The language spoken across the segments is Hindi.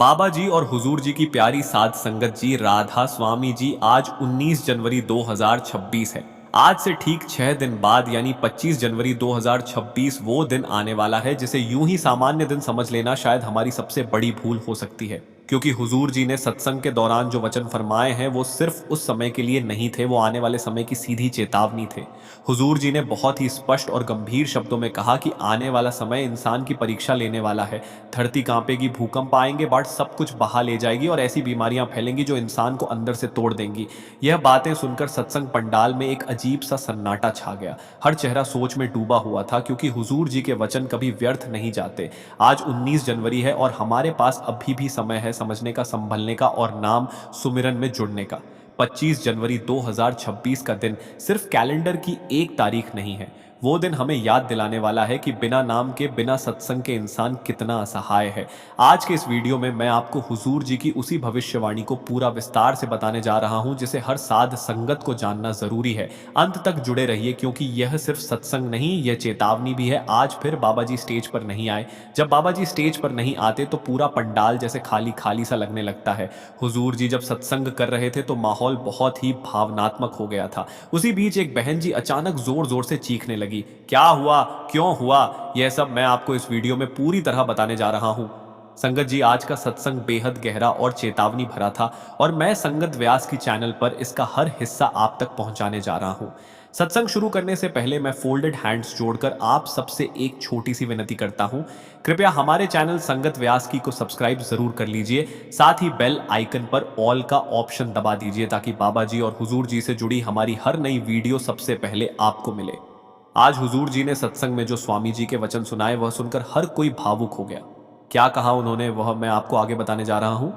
बाबा जी और हुजूर जी की प्यारी साध संगत जी, राधा स्वामी जी, आज 19 जनवरी 2026 है। आज से ठीक 6 दिन बाद यानी 25 जनवरी 2026 वो दिन आने वाला है जिसे यूं ही सामान्य दिन समझ लेना शायद हमारी सबसे बड़ी भूल हो सकती है। क्योंकि हुजूर जी ने सत्संग के दौरान जो वचन फरमाए हैं वो सिर्फ उस समय के लिए नहीं थे, वो आने वाले समय की सीधी चेतावनी थे। हुजूर जी ने बहुत ही स्पष्ट और गंभीर शब्दों में कहा कि आने वाला समय इंसान की परीक्षा लेने वाला है। धरती कांपेगी, भूकंप आएंगे, बाढ़ सब कुछ बहा ले जाएगी और ऐसी बीमारियां फैलेंगी जो इंसान को अंदर से तोड़ देंगी। यह बातें सुनकर सत्संग पंडाल में एक अजीब सा सन्नाटा छा गया। हर चेहरा सोच में डूबा हुआ था, क्योंकि हुजूर जी के वचन कभी व्यर्थ नहीं जाते। आज 19 जनवरी है और हमारे पास अभी भी समय है समझने का, संभलने का और नाम सुमिरन में जुड़ने का। 25 जनवरी 2026 का दिन सिर्फ कैलेंडर की एक तारीख नहीं है, वो दिन हमें याद दिलाने वाला है कि बिना नाम के, बिना सत्संग के इंसान कितना असहाय है। आज के इस वीडियो में मैं आपको हुजूर जी की उसी भविष्यवाणी को पूरा विस्तार से बताने जा रहा हूं जिसे हर साध संगत को जानना जरूरी है। अंत तक जुड़े रहिए, क्योंकि यह सिर्फ सत्संग नहीं, यह चेतावनी भी है। आज फिर बाबा जी स्टेज पर नहीं आए। जब बाबा जी स्टेज पर नहीं आते तो पूरा पंडाल जैसे खाली खाली सा लगने लगता है। हुजूर जी जब सत्संग कर रहे थे तो माहौल बहुत ही भावनात्मक हो गया था। उसी बीच एक बहन जी अचानक जोर जोर से चीखने लगी, क्या हुआ, क्यों हुआ? यह सब मैं आपको इस वीडियो में पूरी तरह बताने जा रहा हूं। संगत जी, आज का सत्संग बेहद गहरा और चेतावनी भरा था और मैं संगत व्यास की चैनल पर इसका हर हिस्सा आप तक पहुंचाने जा रहा हूं। सत्संग शुरू करने से पहले मैं फोल्डेड हैंड्स जोड़कर आप सबसे एक छोटी सी विनती करता हूं। कृपया हमारे चैनल संगत व्यास की को सब्सक्राइब जरूर कर लीजिए। साथ ही बेल आइकन पर ऑल का ऑप्शन दबा दीजिए ताकि बाबा जी और हुजूर जी से जुड़ी हमारी हर नई वीडियो सबसे पहले आपको मिले। आज हुजूर जी ने सत्संग में जो स्वामी जी के वचन सुनाए वह सुनकर हर कोई भावुक हो गया। क्या कहा उन्होंने वह मैं आपको आगे बताने जा रहा हूं।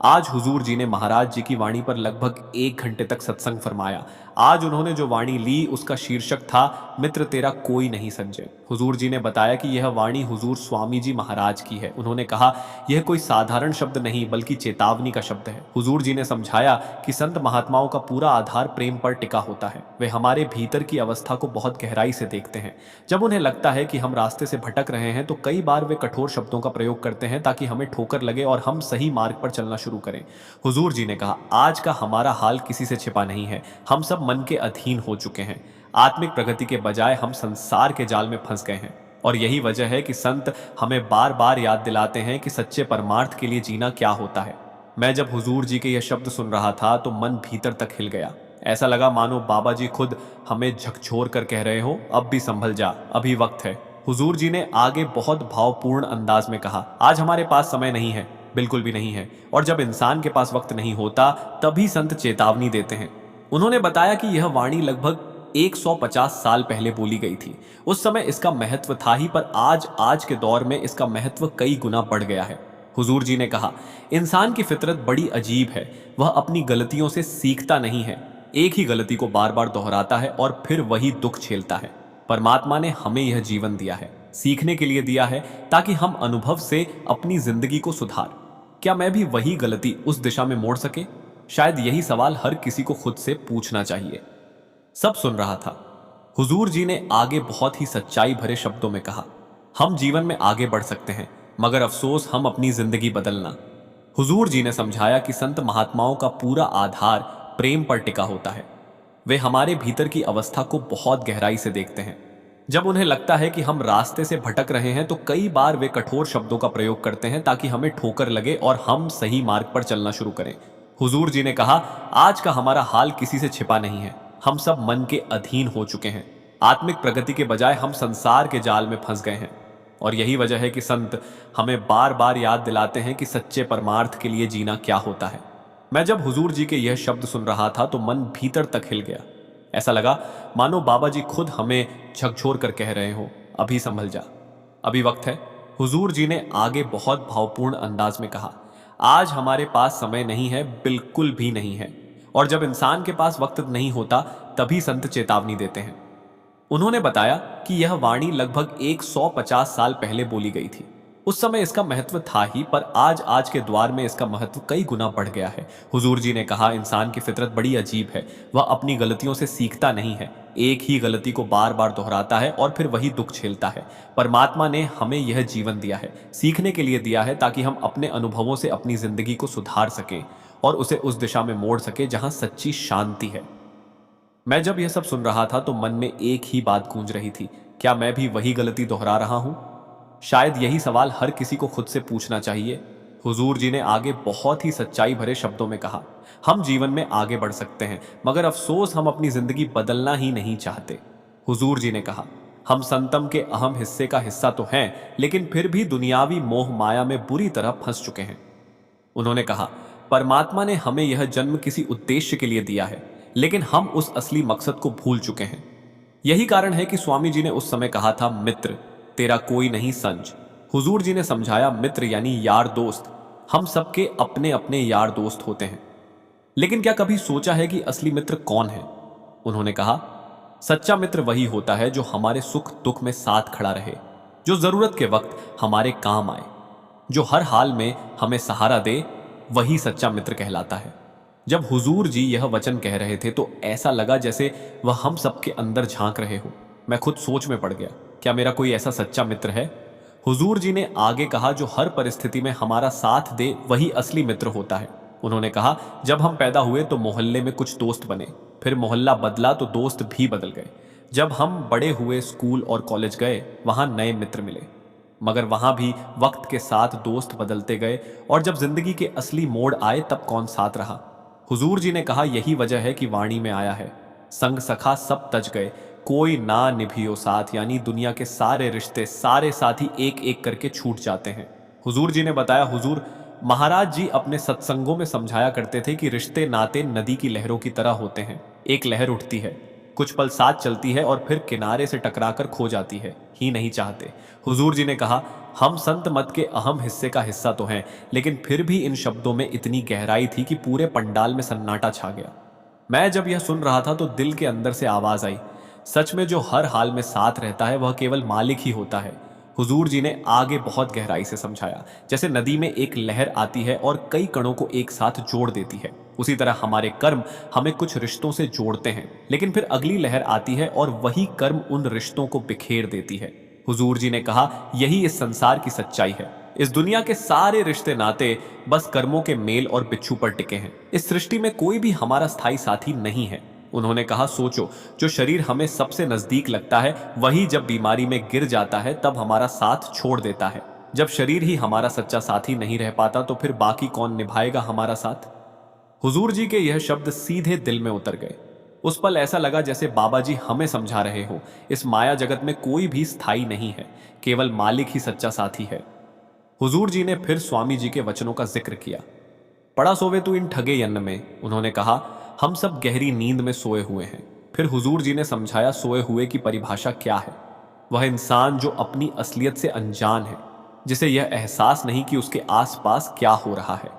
आज हुजूर जी ने महाराज जी की वाणी पर लगभग 1 घंटे तक सत्संग फरमाया। आज उन्होंने जो वाणी ली उसका शीर्षक था, मित्र तेरा कोई नहीं संजय। हुजूर जी ने बताया कि यह वाणी हुजूर स्वामी जी महाराज की है। उन्होंने कहा, यह कोई साधारण शब्द नहीं बल्कि चेतावनी का शब्द है। हुजूर जी ने समझाया कि संत महात्माओं का पूरा आधार प्रेम पर टिका होता है। वे हमारे भीतर की अवस्था को बहुत गहराई से देखते हैं। जब उन्हें लगता है कि हम रास्ते से भटक रहे हैं तो कई बार वे कठोर शब्दों का प्रयोग करते हैं ताकि हमें ठोकर लगे और हम सही मार्ग पर चलना शुरू करें। हुजूर जी ने कहा, आज का हमारा हाल किसी से छिपा नहीं है। हम सब मन के अधीन हो चुके हैं। आत्मिक प्रगति के बजाय हम संसार के जाल में फंस गए हैं। और यही वजह है कि संत हमें बार बार याद दिलाते हैं कि सच्चे परमार्थ के लिए जीना क्या होता है। मैं जब हुजूर जी के यह शब्द सुन रहा था तो मन भीतर तक हिल गया। ऐसा लगा मानो बाबा जी खुद हमें झकझोर कर कह रहे हो, अब भी संभल जा, अभी वक्त है। हुजूर जी ने आगे बहुत भावपूर्ण अंदाज में कहा, आज हमारे पास समय नहीं है, बिल्कुल भी नहीं है। और जब इंसान के पास वक्त नहीं होता तभी संत चेतावनी देते हैं। उन्होंने बताया कि यह वाणी लगभग 150 साल पहले बोली गई थी। उस समय इसका महत्व था ही, पर आज के दौर में इसका महत्व कई गुना बढ़ गया है। हुजूर जी ने कहा, इंसान की फितरत बड़ी अजीब है। वह अपनी गलतियों से सीखता नहीं है, एक ही गलती को बार बार दोहराता है और फिर वही दुख झेलता है। परमात्मा ने हमें यह जीवन दिया है, सीखने के लिए दिया है, ताकि हम अनुभव से अपनी जिंदगी को सुधार। क्या मैं भी वही गलती उस दिशा में मोड़ सके? शायद यही सवाल हर किसी को खुद से पूछना चाहिए। सब सुन रहा था। हुजूर जी ने आगे बहुत ही सच्चाई भरे शब्दों में कहा, हम जीवन में आगे बढ़ सकते हैं, मगर अफसोस हम अपनी जिंदगी बदलना। हुजूर जी ने समझाया कि संत महात्माओं का पूरा आधार प्रेम पर टिका होता है। वे हमारे भीतर की अवस्था को बहुत गहराई से देखते हैं। जब उन्हें लगता है कि हम रास्ते से भटक रहे हैं तो कई बार वे कठोर शब्दों का प्रयोग करते हैं ताकि हमें ठोकर लगे और हम सही मार्ग पर चलना शुरू करें। हुजूर जी ने कहा, आज का हमारा हाल किसी से छिपा नहीं है। हम सब मन के अधीन हो चुके हैं। आत्मिक प्रगति के बजाय हम संसार के जाल में फंस गए हैं। और यही वजह है कि संत हमें बार बार याद दिलाते हैं कि सच्चे परमार्थ के लिए जीना क्या होता है। मैं जब हुजूर जी के यह शब्द सुन रहा था तो मन भीतर तक हिल गया। ऐसा लगा मानो बाबा जी खुद हमें झकझोर कर कह रहे हो, अभी संभल जा, अभी वक्त है। हुजूर जी ने आगे बहुत भावपूर्ण अंदाज में कहा, आज हमारे पास समय नहीं है, बिल्कुल भी नहीं है। और जब इंसान के पास वक्त नहीं होता तभी संत चेतावनी देते हैं। उन्होंने बताया कि यह वाणी लगभग 150 साल पहले बोली गई थी। उस समय इसका महत्व था ही, पर आज आज के द्वार में इसका महत्व कई गुना बढ़ गया है। हुजूर जी ने कहा, इंसान की फितरत बड़ी अजीब है। वह अपनी गलतियों से सीखता नहीं है, एक ही गलती को बार बार दोहराता है और फिर वही दुख झेलता है। परमात्मा ने हमें यह जीवन दिया है, सीखने के लिए दिया है, ताकि हम अपने अनुभवों से अपनी जिंदगी को सुधार सकें और उसे उस दिशा में मोड़ सके जहां सच्ची शांति है। मैं जब यह सब सुन रहा था तो मन में एक ही बात गूंज रही थी, क्या मैं भी वही गलती दोहरा रहा हूं? शायद यही सवाल हर किसी को खुद से पूछना चाहिए। हुजूर जी ने आगे बहुत ही सच्चाई भरे शब्दों में कहा, हम जीवन में आगे बढ़ सकते हैं, मगर अफसोस हम अपनी जिंदगी बदलना ही नहीं चाहते। हुजूर जी ने कहा, हम संतम के अहम हिस्से का हिस्सा तो हैं, लेकिन फिर भी दुनियावी मोह माया में बुरी तरह फंस चुके हैं। उन्होंने कहा, परमात्मा ने हमें यह जन्म किसी उद्देश्य के लिए दिया है, लेकिन हम उस असली मकसद को भूल चुके हैं। यही कारण है कि स्वामी जी ने उस समय कहा था, मित्र तेरा कोई नहीं संज। हुजूर जी ने समझाया, मित्र यानी यार दोस्त। हम सबके अपने अपने यार दोस्त होते हैं, लेकिन क्या कभी सोचा है कि असली मित्र कौन है? उन्होंने कहा, सच्चा मित्र वही होता है जो हमारे सुख दुख में साथ खड़ा रहे, जो जरूरत के वक्त हमारे काम आए, जो हर हाल में हमें सहारा दे, वही सच्चा मित्र कहलाता है। जब हुजूर जी यह वचन कह रहे थे तो ऐसा लगा जैसे वह हम सबके अंदर झांक रहे हो। मैं खुद सोच में पड़ गया, क्या मेरा कोई ऐसा सच्चा मित्र है? हुजूर जी ने आगे कहा, जो हर परिस्थिति में हमारा साथ दे वही असली मित्र होता है। उन्होंने कहा, जब हम पैदा हुए तो मोहल्ले में कुछ दोस्त बने, फिर मोहल्ला बदला तो दोस्त भी बदल गए। जब हम बड़े हुए, स्कूल और कॉलेज गए, वहां नए मित्र मिले, मगर वहां भी वक्त के साथ दोस्त बदलते गए, और जब जिंदगी के असली मोड़ आए तब कौन साथ रहा? हुजूर जी ने कहा, यही वजह है कि वाणी में आया है, संग सखा सब तज गए, कोई ना निभियो साथ, यानी दुनिया के सारे रिश्ते, सारे साथी एक एक करके छूट जाते हैं। हुजूर जी ने बताया, हुजूर महाराज जी अपने सत्संगों में समझाया करते थे कि रिश्ते नाते नदी की लहरों की तरह होते हैं। एक लहर उठती है, कुछ पल साथ चलती है और फिर किनारे से टकराकर खो जाती है, ही नहीं चाहते। हुजूर जी ने कहा, हम संत मत के अहम हिस्से का हिस्सा तो हैं, लेकिन फिर भी इन शब्दों में इतनी गहराई थी कि पूरे पंडाल में सन्नाटा छा गया। मैं जब यह सुन रहा था तो दिल के अंदर से आवाज आई, सच में जो हर हाल में साथ रहता है वह केवल मालिक ही होता है। हुजूर जी ने आगे बहुत गहराई से समझाया, जैसे नदी में एक लहर आती है और कई कणों को एक साथ जोड़ देती है, उसी तरह हमारे कर्म हमें कुछ रिश्तों से जोड़ते हैं, लेकिन फिर अगली लहर आती है और वही कर्म उन रिश्तों को बिखेर देती है। हुजूर जी ने कहा, यही इस संसार की सच्चाई है। इस दुनिया के सारे रिश्ते नाते बस कर्मों के मेल और बिच्छू पर टिके हैं। इस सृष्टि में कोई भी हमारा स्थायी साथी नहीं है। उन्होंने कहा, सोचो, जो शरीर हमें सबसे नजदीक लगता है वही जब बीमारी में गिर जाता है तब हमारा साथ छोड़ देता है। जब शरीर ही हमारा सच्चा साथी नहीं रह पाता तो फिर बाकी कौन निभाएगा हमारा साथ? हुजूर जी के यह शब्द सीधे दिल में उतर गए। उस पल ऐसा लगा जैसे बाबा जी हमें समझा रहे हो, इस माया जगत में कोई भी स्थायी नहीं है, केवल मालिक ही सच्चा साथी है। हुजूर जी ने फिर स्वामी जी के वचनों का जिक्र किया। पड़ा सोवे तू इन ठगे यन्न में। उन्होंने कहा, हम सब गहरी नींद में सोए हुए हैं। फिर हुजूर जी ने समझाया, सोए हुए की परिभाषा क्या है। वह इंसान जो अपनी असलियत से अनजान है, जिसे यह एहसास नहीं कि उसके आसपास क्या हो रहा है,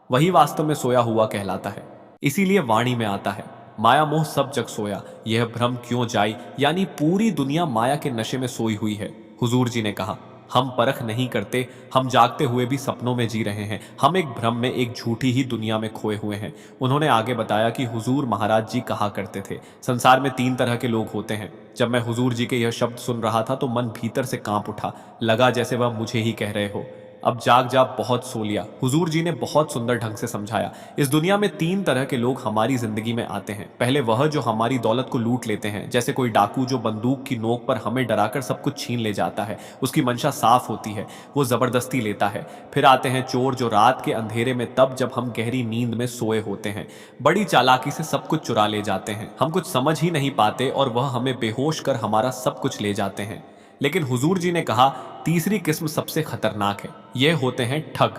वही वास्तव में सोया हुआ कहलाता है। इसीलिए वाणी में आता है, माया मोह सब जग सोया, यह भ्रम क्यों जाई, यानी पूरी दुनिया माया के नशे में सोई हुई है। हुजूर जी ने कहा, हम परख नहीं करते, हम जागते हुए भी सपनों में जी रहे हैं, हम एक भ्रम में, एक झूठी ही दुनिया में खोए हुए हैं। उन्होंने आगे बताया कि हुजूर महाराज जी कहा करते थे, संसार में 3 तरह के लोग होते हैं। जब मैं हुजूर जी के यह शब्द सुन रहा था तो मन भीतर से कांप उठा, लगा जैसे वह मुझे ही कह रहे हो। अब जाग जा, बहुत सो लिया। हुजूर जी ने बहुत सुंदर ढंग से समझाया, इस दुनिया में 3 तरह के लोग हमारी जिंदगी में आते हैं। पहले वह जो हमारी दौलत को लूट लेते हैं, जैसे कोई डाकू जो बंदूक की नोक पर हमें डराकर सब कुछ छीन ले जाता है। उसकी मंशा साफ होती है, वो जबरदस्ती लेता है। फिर आते हैं चोर, जो रात के अंधेरे में, तब जब हम गहरी नींद में सोए होते हैं, बड़ी चालाकी से सब कुछ चुरा ले जाते हैं। हम कुछ समझ ही नहीं पाते और वह हमें बेहोश कर हमारा सब कुछ ले जाते हैं। लेकिन हुजूर जी ने कहा, तीसरी किस्म सबसे खतरनाक है, ये होते हैं ठग।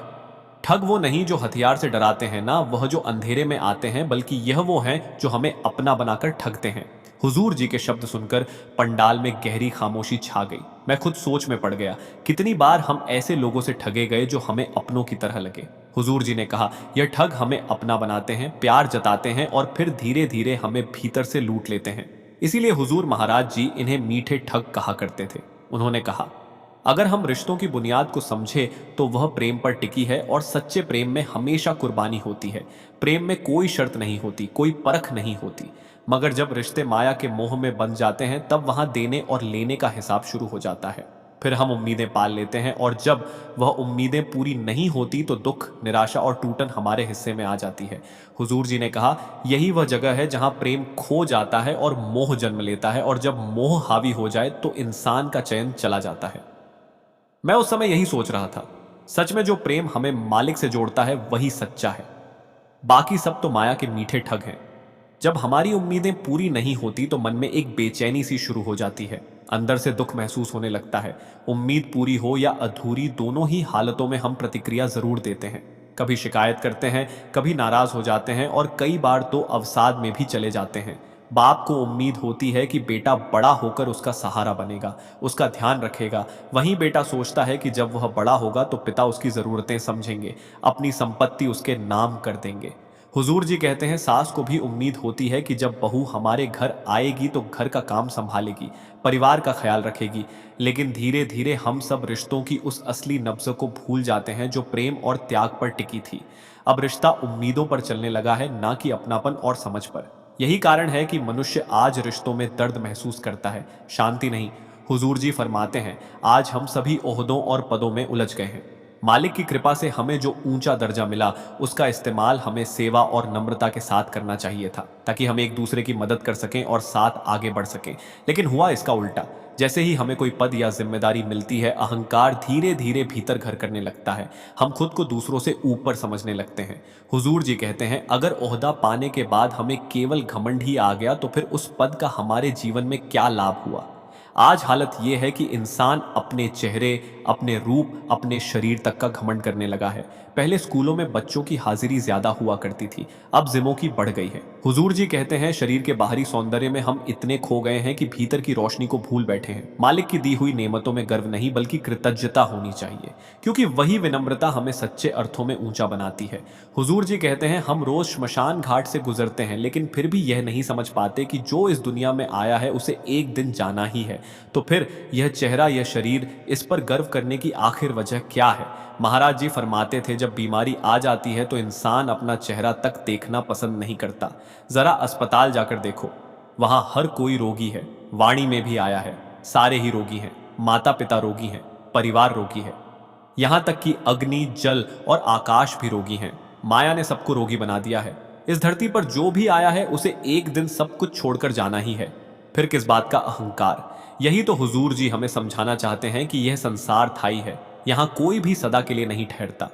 ठग वो नहीं जो हथियार से डराते हैं ना, वह जो अंधेरे में आते हैं, बल्कि यह वो हैं जो हमें अपना बनाकर ठगते हैं। हुजूर जी के शब्द सुनकर पंडाल में गहरी खामोशी छा गई। मैं खुद सोच में पड़ गया, कितनी बार हम ऐसे लोगों से ठगे गए जो हमें अपनों की तरह लगे। हुजूर जी ने कहा, यह ठग हमें अपना बनाते हैं, प्यार जताते हैं और फिर धीरे धीरे हमें भीतर से लूट लेते हैं। इसीलिए हुजूर महाराज जी इन्हें मीठे ठग कहा करते थे। उन्होंने कहा, अगर हम रिश्तों की बुनियाद को समझे तो वह प्रेम पर टिकी है और सच्चे प्रेम में हमेशा कुर्बानी होती है। प्रेम में कोई शर्त नहीं होती, कोई परख नहीं होती। मगर जब रिश्ते माया के मोह में बंध जाते हैं तब वहां देने और लेने का हिसाब शुरू हो जाता है। फिर हम उम्मीदें पाल लेते हैं और जब वह उम्मीदें पूरी नहीं होती तो दुख, निराशा और टूटन हमारे हिस्से में आ जाती है। हुजूर जी ने कहा, यही वह जगह है जहां प्रेम खो जाता है और मोह जन्म लेता है, और जब मोह हावी हो जाए तो इंसान का चयन चला जाता है। मैं उस समय यही सोच रहा था, सच में जो प्रेम हमें मालिक से जोड़ता है वही सच्चा है, बाकी सब तो माया के मीठे ठग हैं। जब हमारी उम्मीदें पूरी नहीं होती तो मन में एक बेचैनी सी शुरू हो जाती है, अंदर से दुख महसूस होने लगता है। उम्मीद पूरी हो या अधूरी, दोनों ही हालतों में हम प्रतिक्रिया जरूर देते हैं। कभी शिकायत करते हैं, कभी नाराज हो जाते हैं और कई बार तो अवसाद में भी चले जाते हैं। बाप को उम्मीद होती है कि बेटा बड़ा होकर उसका सहारा बनेगा, उसका ध्यान रखेगा। वहीं बेटा सोचता है कि जब वह बड़ा होगा तो पिता उसकी ज़रूरतें समझेंगे, अपनी संपत्ति उसके नाम कर देंगे। हुजूर जी कहते हैं, सास को भी उम्मीद होती है कि जब बहू हमारे घर आएगी तो घर का काम संभालेगी, परिवार का ख्याल रखेगी। लेकिन धीरे धीरे हम सब रिश्तों की उस असली नब्ज को भूल जाते हैं जो प्रेम और त्याग पर टिकी थी। अब रिश्ता उम्मीदों पर चलने लगा है, ना कि अपनापन और समझ पर। यही कारण है कि मनुष्य आज रिश्तों में दर्द महसूस करता है, शांति नहीं। हुजूर जी फरमाते हैं, आज हम सभी ओहदों और पदों में उलझ गए हैं। मालिक की कृपा से हमें जो ऊंचा दर्जा मिला उसका इस्तेमाल हमें सेवा और नम्रता के साथ करना चाहिए था, ताकि हम एक दूसरे की मदद कर सकें और साथ आगे बढ़ सकें। लेकिन हुआ इसका उल्टा। जैसे ही हमें कोई पद या जिम्मेदारी मिलती है, अहंकार धीरे धीरे भीतर घर करने लगता है। हम खुद को दूसरों से ऊपर समझने लगते हैं। हुजूर जी कहते हैं, अगर ओहदा पाने के बाद हमें केवल घमंड ही आ गया तो फिर उस पद का हमारे जीवन में क्या लाभ हुआ। आज हालत यह है कि इंसान अपने चेहरे, अपने रूप, अपने शरीर तक का घमंड करने लगा है। पहले स्कूलों में बच्चों की हाजिरी ज्यादा हुआ करती थी, अब जिम्मों की बढ़ गई है। हुजूर जी कहते हैं, शरीर के बाहरी सौंदर्य में हम इतने खो गए हैं कि भीतर की रोशनी को भूल बैठे हैं। मालिक की दी हुई नेमतों में गर्व नहीं बल्कि कृतज्ञता होनी चाहिए, क्योंकि वही विनम्रता हमें सच्चे अर्थों में ऊंचा बनाती है। हुजूर जी कहते हैं, हम रोज श्मशान घाट से गुजरते हैं लेकिन फिर भी यह नहीं समझ पाते कि जो इस दुनिया में आया है उसे एक दिन जाना ही है। तो फिर यह चेहरा, यह शरीर, इस पर गर्व करने की आखिर वजह क्या है। महाराज जी फरमाते थे, जब बीमारी आ जाती है तो इंसान अपना चेहरा तक देखना पसंद नहीं करता। जरा अस्पताल जाकर देखो, वहां हर कोई रोगी है। वाणी में भी आया है, सारे ही रोगी हैं। माता पिता रोगी हैं, परिवार रोगी है, यहां तक कि अग्नि, जल और आकाश भी रोगी हैं। माया ने सबको रोगी बना दिया है। इस धरती पर जो भी आया है उसे एक दिन सब कुछ छोड़कर जाना ही है। फिर किस बात का अहंकार। यही तो हुजूर जी हमें समझाना चाहते हैं कि यह संसार थाई है, यहां कोई भी सदा के लिए नहीं ठहरता।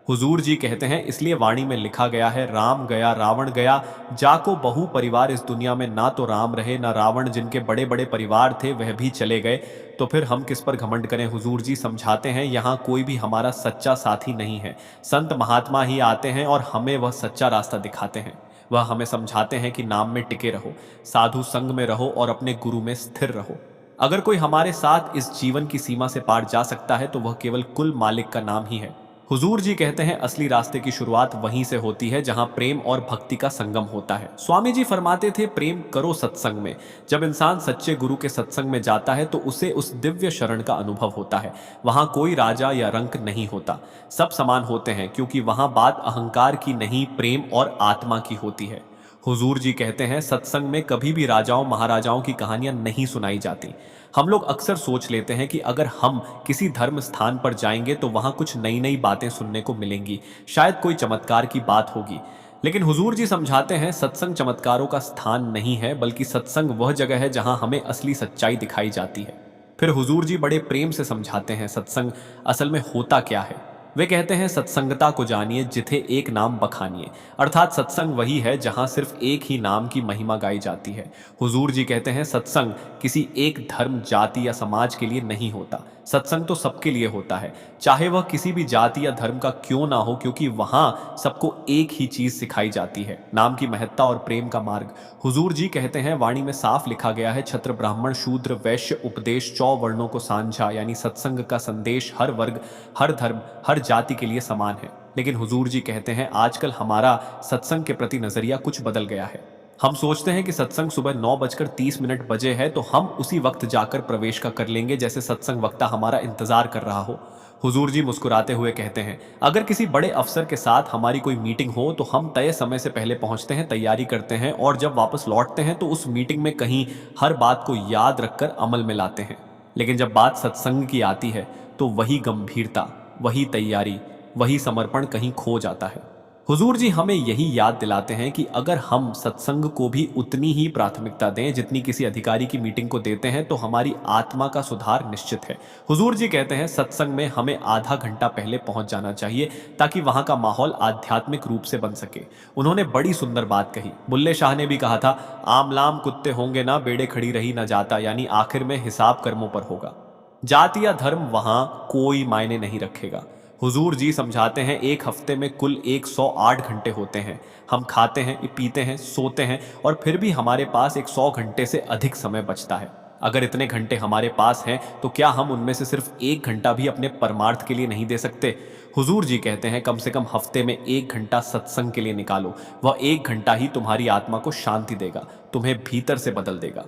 हुजूर जी कहते हैं, इसलिए वाणी में लिखा गया है, राम गया रावण गया, जाको बहु परिवार। इस दुनिया में ना तो राम रहे ना रावण, जिनके बड़े बड़े परिवार थे वह भी चले गए। तो फिर हम किस पर घमंड करें। हुजूर जी समझाते हैं, यहाँ कोई भी हमारा सच्चा साथी नहीं है। संत महात्मा ही आते हैं और हमें वह सच्चा रास्ता दिखाते हैं। वह हमें समझाते हैं कि नाम में टिके रहो, साधु संग में रहो और अपने गुरु में स्थिर रहो। अगर कोई हमारे साथ इस जीवन की सीमा से पार जा सकता है तो वह केवल कुल मालिक का नाम ही है। हुजूर जी कहते हैं, असली रास्ते की शुरुआत वहीं से होती है जहां प्रेम और भक्ति का संगम होता है। स्वामी जी फरमाते थे, प्रेम करो सत्संग में। जब इंसान सच्चे गुरु के सत्संग में जाता है तो उसे उस दिव्य शरण का अनुभव होता है। वहां कोई राजा या रंक नहीं होता, सब समान होते हैं, क्योंकि वहां बात अहंकार की नहीं, प्रेम और आत्मा की होती है। हुजूर जी कहते हैं, सत्संग में कभी भी राजाओं महाराजाओं की कहानियां नहीं सुनाई जाती। हम लोग अक्सर सोच लेते हैं कि अगर हम किसी धर्म स्थान पर जाएंगे तो वहां कुछ नई नई बातें सुनने को मिलेंगी, शायद कोई चमत्कार की बात होगी। लेकिन हुजूर जी समझाते हैं, सत्संग चमत्कारों का स्थान नहीं है, बल्कि सत्संग वह जगह है जहां हमें असली सच्चाई दिखाई जाती है। फिर हुजूर जी बड़े प्रेम से समझाते हैं, सत्संग असल में होता क्या है। वे कहते हैं, सत्संगता को जानिए जिथे एक नाम बखानिए। अर्थात सत्संग वही है जहां सिर्फ एक ही नाम की महिमा गाई जाती है। हुजूर जी कहते हैं, सत्संग किसी एक धर्म, जाति या समाज के लिए नहीं होता। सत्संग तो सबके लिए होता है, चाहे वह किसी भी जाति या धर्म का क्यों ना हो, क्योंकि वहां सबको एक ही चीज सिखाई जाती है, नाम की महत्ता और प्रेम का मार्ग। हुजूर जी कहते हैं, वाणी में साफ लिखा गया है, क्षत्र ब्राह्मण शूद्र वैश्य उपदेश 4 वर्णों को सांझा, यानी सत्संग का संदेश हर वर्ग, हर धर्म, हर जाति के लिए समान है। लेकिन हुजूर जी कहते हैं, आजकल हमारा सत्संग के प्रति नजरिया कुछ बदल गया है। हम सोचते हैं कि सत्संग सुबह 9:30 बजे है तो हम उसी वक्त जाकर प्रवेश का कर लेंगे, जैसे सत्संग वक्ता हमारा इंतजार कर रहा हो। हुजूर जी मुस्कुराते हुए कहते हैं, अगर किसी बड़े अफसर के साथ हमारी कोई मीटिंग हो तो हम तय समय से पहले पहुंचते हैं, तैयारी करते हैं और जब वापस लौटते हैं तो उस मीटिंग में कहीं हर बात को याद रखकर अमल में लाते हैं। लेकिन जब बात सत्संग की आती है तो वही गंभीरता, वही तैयारी, वही समर्पण कहीं खो जाता है। हुजूर जी हमें यही याद दिलाते हैं कि अगर हम सत्संग को भी उतनी ही प्राथमिकता दें जितनी किसी अधिकारी की मीटिंग को देते हैं तो हमारी आत्मा का सुधार निश्चित है। हुजूर जी कहते हैं सत्संग में हमें आधा घंटा पहले पहुंच जाना चाहिए ताकि वहां का माहौल आध्यात्मिक रूप से बन सके। उन्होंने बड़ी सुंदर बात कही। बुल्ले शाह ने भी कहा था, आमलाम कुत्ते होंगे ना बेड़े खड़ी रही ना जाता, यानी आखिर में हिसाब कर्मों पर होगा। जाति या धर्म वहां कोई मायने नहीं रखेगा। हुजूर जी समझाते हैं एक हफ्ते में कुल 108 घंटे होते हैं। हम खाते हैं, पीते हैं, सोते हैं और फिर भी हमारे पास 100 घंटे से अधिक समय बचता है। अगर इतने घंटे हमारे पास हैं तो क्या हम उनमें से सिर्फ 1 घंटा भी अपने परमार्थ के लिए नहीं दे सकते? हुजूर जी कहते हैं कम से कम हफ्ते में 1 घंटा सत्संग के लिए निकालो। वह 1 घंटा ही तुम्हारी आत्मा को शांति देगा, तुम्हें भीतर से बदल देगा।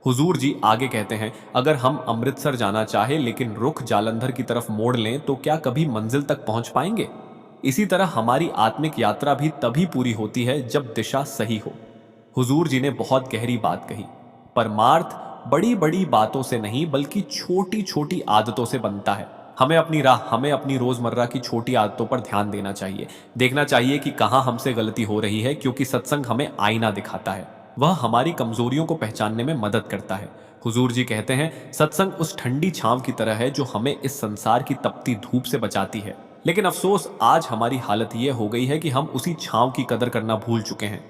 हुजूर जी आगे कहते हैं, अगर हम अमृतसर जाना चाहे लेकिन रुख जालंधर की तरफ मोड़ लें तो क्या कभी मंजिल तक पहुंच पाएंगे? इसी तरह हमारी आत्मिक यात्रा भी तभी पूरी होती है जब दिशा सही हो। हुजूर जी ने बहुत गहरी बात कही। परमार्थ बड़ी बड़ी बातों से नहीं बल्कि छोटी छोटी आदतों से बनता है। हमें अपनी राह, हमें अपनी रोजमर्रा की छोटी आदतों पर ध्यान देना चाहिए। देखना चाहिए कि कहाँ हमसे गलती हो रही है, क्योंकि सत्संग हमें आईना दिखाता है। वह हमारी कमजोरियों को पहचानने में मदद करता है। हुजूर जी कहते हैं सत्संग उस ठंडी छांव की तरह है जो हमें इस संसार की तपती धूप से बचाती है। लेकिन अफसोस आज हमारी हालत यह हो गई है कि हम उसी छांव की कदर करना भूल चुके हैं।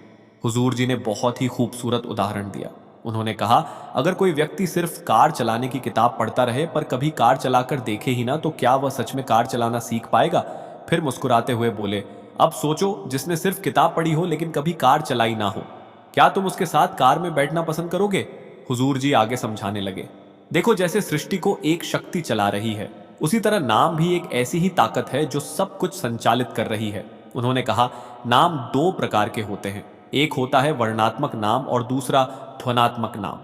हुजूर जी ने बहुत ही खूबसूरत उदाहरण दिया। उन्होंने कहा, अगर कोई व्यक्ति सिर्फ कार चलाने की किताब पढ़ता रहे पर कभी कार चलाकर देखे ही ना तो क्या वह सच में कार चलाना सीख पाएगा? फिर मुस्कुराते हुए बोले, अब सोचो जिसने सिर्फ किताब पढ़ी हो लेकिन कभी कार चलाई ना हो, क्या तुम उसके साथ कार में बैठना पसंद करोगे? हुजूर जी आगे समझाने लगे, देखो जैसे सृष्टि को एक शक्ति चला रही है, उसी तरह नाम भी एक ऐसी ही ताकत है जो सब कुछ संचालित कर रही है। उन्होंने कहा, नाम दो प्रकार के होते हैं, एक होता है वर्णात्मक नाम और दूसरा ध्वनात्मक नाम।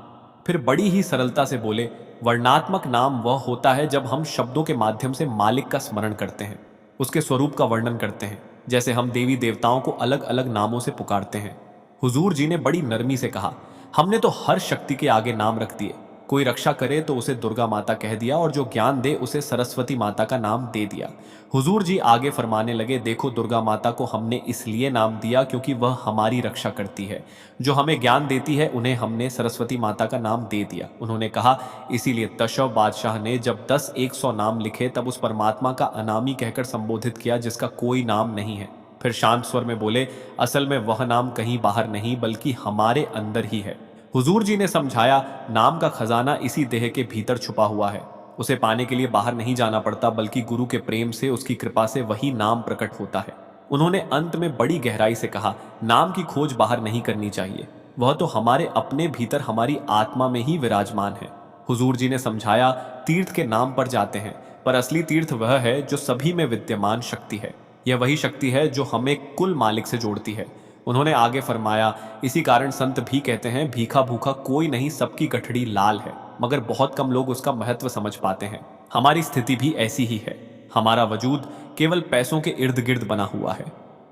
फिर बड़ी ही सरलता से बोले, वर्णात्मक नाम वह होता है जब हम शब्दों के माध्यम से मालिक का स्मरण करते हैं, उसके स्वरूप का वर्णन करते हैं, जैसे हम देवी देवताओं को अलग अलग नामों से पुकारते हैं। हुजूर जी ने बड़ी नरमी से कहा, हमने तो हर शक्ति के आगे नाम रख दिए। कोई रक्षा करे तो उसे दुर्गा माता कह दिया और जो ज्ञान दे उसे सरस्वती माता का नाम दे दिया। हुजूर जी आगे फरमाने लगे, देखो दुर्गा माता को हमने इसलिए नाम दिया क्योंकि वह हमारी रक्षा करती है, जो हमें ज्ञान देती है उन्हें हमने सरस्वती माता का नाम दे दिया। उन्होंने कहा, इसीलिए तशव बादशाह ने जब 10-100 नाम लिखे तब उस परमात्मा का अनामी कहकर संबोधित किया जिसका कोई नाम नहीं है। फिर शांत स्वर में बोले, असल में वह नाम कहीं बाहर नहीं बल्कि हमारे अंदर ही है। हुजूर जी ने समझाया, नाम का खजाना इसी देह के भीतर छुपा हुआ है। उसे पाने के लिए बाहर नहीं जाना पड़ता बल्कि गुरु के प्रेम से, उसकी कृपा से वही नाम प्रकट होता है। उन्होंने अंत में बड़ी गहराई से कहा, नाम की खोज बाहर नहीं करनी चाहिए, वह तो हमारे अपने भीतर हमारी आत्मा में ही विराजमान है। हुजूर जी ने समझाया, तीर्थ के नाम पर जाते हैं पर असली तीर्थ वह है जो सभी में विद्यमान शक्ति है। यह वही शक्ति है जो हमें कुल मालिक से जोड़ती है। उन्होंने आगे फरमाया, इसी कारण संत भी कहते हैं, भीखा भूखा कोई नहीं, सबकी गठड़ी लाल है, मगर बहुत कम लोग उसका महत्व समझ पाते हैं। हमारी स्थिति भी ऐसी ही है। हमारा वजूद केवल पैसों के इर्द गिर्द बना हुआ है।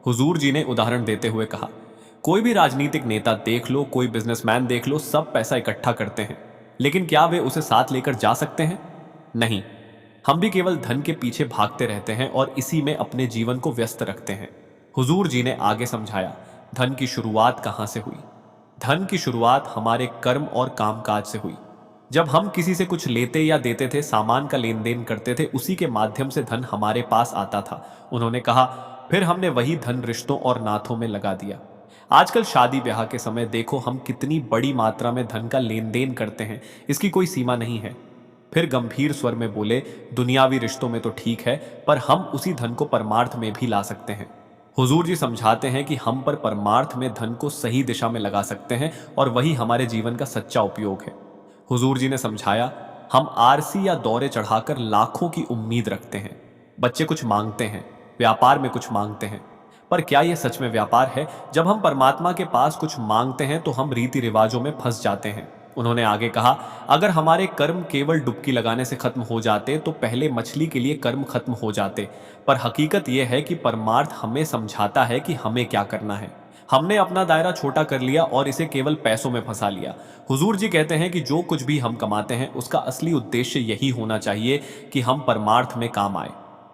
हुजूर जी ने उदाहरण देते हुए कहा, कोई भी राजनीतिक नेता देख लो, कोई बिजनेसमैन देख लो, सब पैसा इकट्ठा करते हैं, लेकिन क्या वे उसे साथ लेकर जा सकते हैं? नहीं। हम भी केवल धन के पीछे भागते रहते हैं और इसी में अपने जीवन को व्यस्त रखते हैं। हुजूर जी ने आगे समझाया, धन की शुरुआत कहां से हुई? धन की शुरुआत हमारे कर्म और कामकाज से हुई। जब हम किसी से कुछ लेते या देते थे, सामान का लेन देन करते थे, उसी के माध्यम से धन हमारे पास आता था। उन्होंने कहा, फिर हमने वही धन रिश्तों और नाथों में लगा दिया। आजकल शादी ब्याह के समय देखो हम कितनी बड़ी मात्रा में धन का लेन देन करते हैं, इसकी कोई सीमा नहीं है। फिर गंभीर स्वर में बोले, दुनियावी रिश्तों में तो ठीक है पर हम उसी धन को परमार्थ में भी ला सकते हैं। हुजूर जी समझाते हैं कि हम पर परमार्थ में धन को सही दिशा में लगा सकते हैं और वही हमारे जीवन का सच्चा उपयोग है। हुजूर जी ने समझाया, हम आरसी या दौरे चढ़ाकर लाखों की उम्मीद रखते हैं। बच्चे कुछ मांगते हैं, व्यापार में कुछ मांगते हैं, पर क्या यह सच में व्यापार है? जब हम परमात्मा के पास कुछ मांगते हैं तो हम रीति रिवाजों में फंस जाते हैं। उन्होंने आगे कहा, अगर हमारे कर्म केवल डुबकी लगाने से खत्म हो जाते तो पहले मछली के लिए कर्म खत्म हो जाते। पर हकीकत यह है कि परमार्थ हमें समझाता है कि हमें क्या करना है। हमने अपना दायरा छोटा कर लिया और इसे केवल पैसों में फंसा लिया। हुजूर जी कहते हैं कि जो कुछ भी हम कमाते हैं उसका असली उद्देश्य यही होना चाहिए कि हम परमार्थ में काम आए।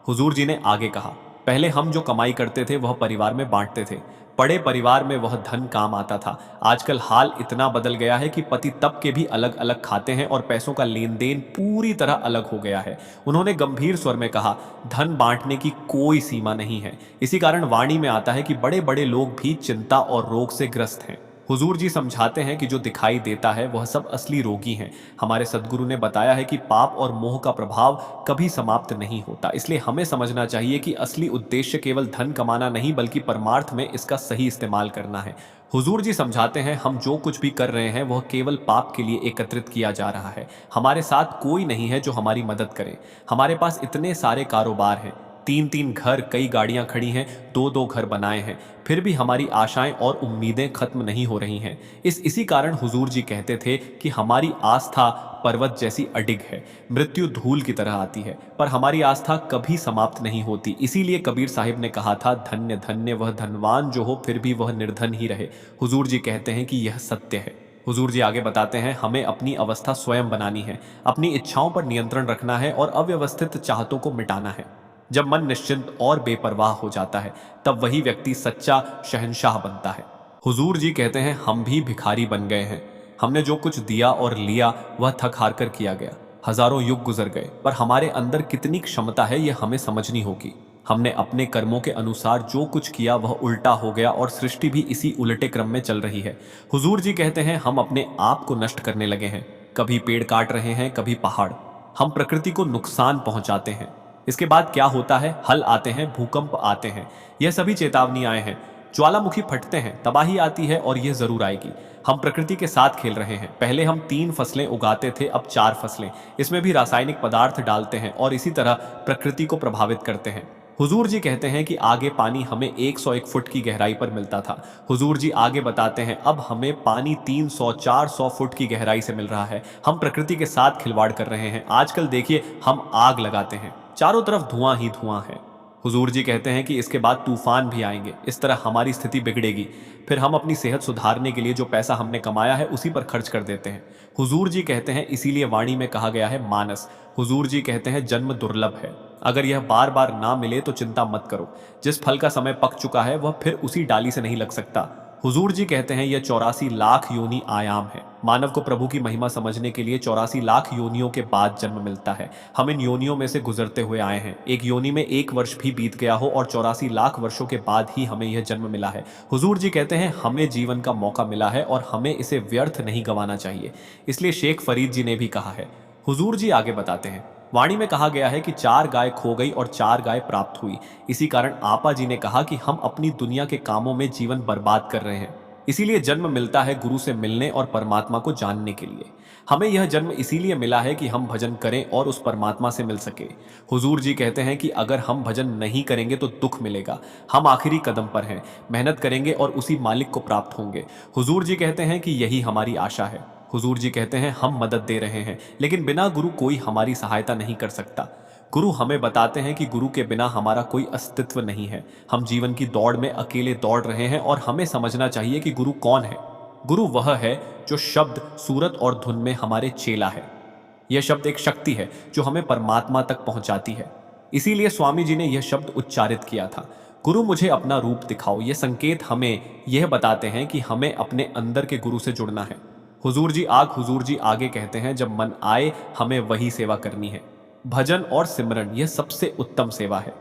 हुजूर जी ने आगे कहा, पहले हम जो कमाई करते थे वह परिवार में बांटते थे। बड़े परिवार में वह धन काम आता था। आजकल हाल इतना बदल गया है कि पति तब के भी अलग अलग खाते हैं और पैसों का लेन देन पूरी तरह अलग हो गया है। उन्होंने गंभीर स्वर में कहा, धन बांटने की कोई सीमा नहीं है। इसी कारण वाणी में आता है कि बड़े बड़े लोग भी चिंता और रोग से ग्रस्त हैं। हुजूर जी समझाते हैं कि जो दिखाई देता है वह सब असली रोगी हैं। हमारे सदगुरु ने बताया है कि पाप और मोह का प्रभाव कभी समाप्त नहीं होता। इसलिए हमें समझना चाहिए कि असली उद्देश्य केवल धन कमाना नहीं बल्कि परमार्थ में इसका सही इस्तेमाल करना है। हुजूर जी समझाते हैं, हम जो कुछ भी कर रहे हैं वह केवल पाप के लिए एकत्रित किया जा रहा है। हमारे साथ कोई नहीं है जो हमारी मदद करे। हमारे पास इतने सारे कारोबार हैं, 3-3 घर, कई गाड़ियां खड़ी हैं, 2-2 घर बनाए हैं, फिर भी हमारी आशाएं और उम्मीदें खत्म नहीं हो रही हैं। इसी कारण हुजूर जी कहते थे कि हमारी आस्था पर्वत जैसी अडिग है। मृत्यु धूल की तरह आती है पर हमारी आस्था कभी समाप्त नहीं होती। इसीलिए कबीर साहिब ने कहा था, धन्य धन्य वह धनवान जो हो फिर भी वह निर्धन ही रहे। हुजूर जी कहते हैं कि यह सत्य है। हुजूर जी आगे बताते हैं, हमें अपनी अवस्था स्वयं बनानी है, अपनी इच्छाओं पर नियंत्रण रखना है और अव्यवस्थित चाहतों को मिटाना है। जब मन निश्चिंत और बेपरवाह हो जाता है तब वही व्यक्ति सच्चा शहंशाह बनता है। हुजूर जी कहते हैं, हम भी भिखारी बन गए हैं। हमने जो कुछ दिया और लिया वह थक हार कर किया गया। हजारों युग गुजर गए पर हमारे अंदर कितनी क्षमता है यह हमें समझनी होगी। हमने अपने कर्मों के अनुसार जो कुछ किया वह उल्टा हो गया और सृष्टि भी इसी उल्टे क्रम में चल रही है। हुजूर जी कहते हैं, हम अपने आप को नष्ट करने लगे हैं। कभी पेड़ काट रहे हैं, कभी पहाड़। हम प्रकृति को नुकसान पहुंचाते हैं। इसके बाद क्या होता है? हल आते हैं, भूकंप आते हैं। यह सभी चेतावनी आए हैं। ज्वालामुखी फटते हैं, तबाही आती है और यह जरूर आएगी। हम प्रकृति के साथ खेल रहे हैं। पहले हम 3 फसलें उगाते थे, अब 4 फसलें। इसमें भी रासायनिक पदार्थ डालते हैं और इसी तरह प्रकृति को प्रभावित करते हैं। हुजूर जी कहते हैं कि आगे पानी हमें 101 फुट की गहराई पर मिलता था। हुजूर जी आगे बताते हैं, अब हमें पानी 300-400 फुट की गहराई से मिल रहा है। हम प्रकृति के साथ खिलवाड़ कर रहे हैं। आजकल देखिए, हम आग लगाते हैं, चारों तरफ धुआं ही धुआं है। हुजूर जी कहते हैं कि इसके बाद तूफान भी आएंगे। इस तरह हमारी स्थिति बिगड़ेगी। फिर हम अपनी सेहत सुधारने के लिए जो पैसा हमने कमाया है उसी पर खर्च कर देते हैं। हुजूर जी कहते हैं, इसीलिए वाणी में कहा गया है मानस। हुजूर जी कहते हैं, जन्म दुर्लभ है। अगर यह बार बार ना मिले तो चिंता मत करो। जिस फल का समय पक चुका है वह फिर उसी डाली से नहीं लग सकता। हुजूर जी कहते हैं, यह 84 लाख योनि आयाम है। मानव को प्रभु की महिमा समझने के लिए 84 लाख योनियों के बाद जन्म मिलता है। हम इन योनियों में से गुजरते हुए आए हैं। एक योनि में 1 वर्ष भी बीत गया हो और 84 लाख वर्षों के बाद ही हमें यह जन्म मिला है। हुजूर जी कहते हैं, हमें जीवन का मौका मिला है और हमें इसे व्यर्थ नहीं गंवाना चाहिए। इसलिए शेख फरीद जी ने भी कहा है। हुजूर जी आगे बताते हैं, वाणी में कहा गया है कि 4 गाय खो गई और 4 गाय प्राप्त हुई। इसी कारण आपा जी ने कहा कि हम अपनी दुनिया के कामों में जीवन बर्बाद कर रहे हैं। इसीलिए जन्म मिलता है गुरु से मिलने और परमात्मा को जानने के लिए। हमें यह जन्म इसीलिए मिला है कि हम भजन करें और उस परमात्मा से मिल सके। हुजूर जी कहते हैं कि अगर हम भजन नहीं करेंगे तो दुख मिलेगा। हम आखिरी कदम पर हैं, मेहनत करेंगे और उसी मालिक को प्राप्त होंगे। हुजूर जी कहते हैं कि यही हमारी आशा है। हुजूर जी कहते हैं, हम मदद दे रहे हैं लेकिन बिना गुरु कोई हमारी सहायता नहीं कर सकता। गुरु हमें बताते हैं कि गुरु के बिना हमारा कोई अस्तित्व नहीं है। हम जीवन की दौड़ में अकेले दौड़ रहे हैं और हमें समझना चाहिए कि गुरु कौन है। गुरु वह है जो शब्द, सूरत और धुन में हमारे चेला है। यह शब्द एक शक्ति है जो हमें परमात्मा तक पहुंचाती है। इसीलिए स्वामी जी ने यह शब्द उच्चारित किया था, गुरु मुझे अपना रूप दिखाओ। ये संकेत हमें यह बताते हैं कि हमें अपने अंदर के गुरु से जुड़ना है। हुजूर जी आगे कहते हैं, जब मन आए हमें वही सेवा करनी है। भजन और सिमरन यह सबसे उत्तम सेवा है।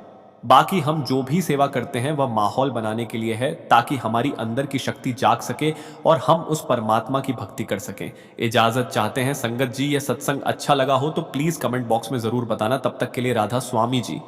बाकी हम जो भी सेवा करते हैं वह माहौल बनाने के लिए है ताकि हमारी अंदर की शक्ति जाग सके और हम उस परमात्मा की भक्ति कर सकें। इजाजत चाहते हैं संगत जी। यह सत्संग अच्छा लगा हो तो प्लीज कमेंट बॉक्स में जरूर बताना। तब तक के लिए राधा स्वामी जी।